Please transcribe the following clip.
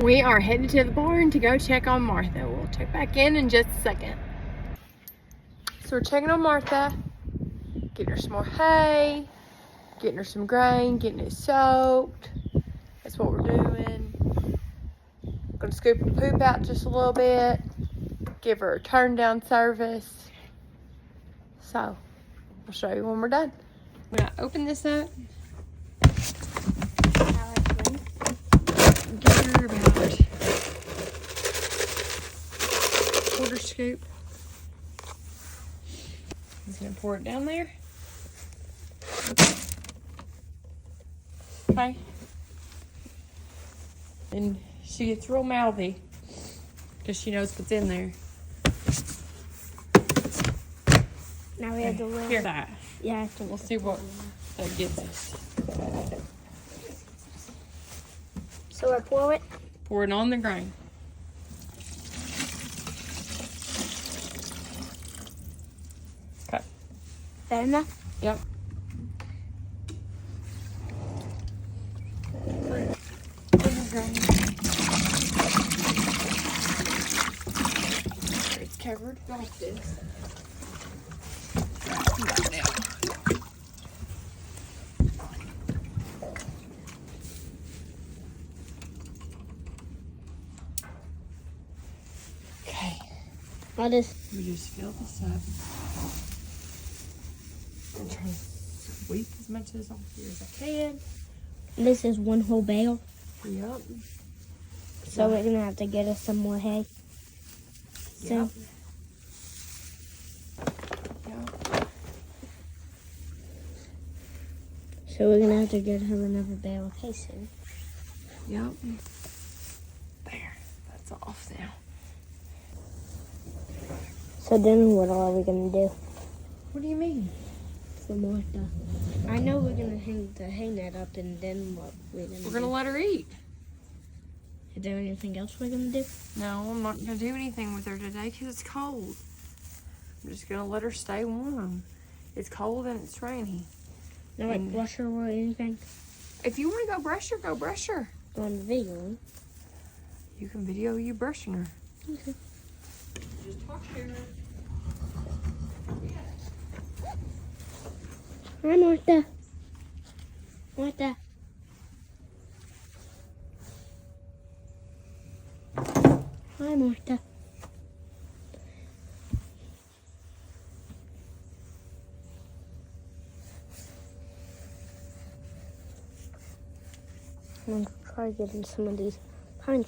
We are headed to the barn to go check on Martha. We'll check back in just a second. So we're checking on Martha, getting her some more hay, getting her some grain, getting it soaked. That's what we're doing. Gonna scoop the poop out just a little bit, give her a turn down service. So I'll show you when we're done. I'm gonna open this up. Give her about quarter scoop. Just gonna pour it down there. Okay. And she gets real mouthy because she knows what's in there. Now we have to look. Hear that? Yeah, We'll see what that gets us. So I pour it. Pour it on the grain. Okay. Fair enough. Yep. It's covered like this. Okay. I just We just fill this up. I'm trying to sweep as much as off here as I can. this is one whole bale, Yep. so we're gonna have to get us some more hay. So Yep. Yep. so we're gonna have to get her another bale of hay soon. Yep. There. That's off now. So then what are we gonna do What do you mean? for Martha? I know we're gonna hang the hay net up, and then what we're gonna We're gonna do? let her eat. Is there anything else we're gonna do? No, I'm not gonna do anything with her today because it's cold. I'm just gonna let her stay warm. It's cold and it's rainy. No, like And- brush her or anything If you want to go brush her, go brush her. on the video. You can video you brushing her. Okay. Just talk to her. Hi, Martha. Martha. Hi, Martha. I'm gonna try getting some of these pine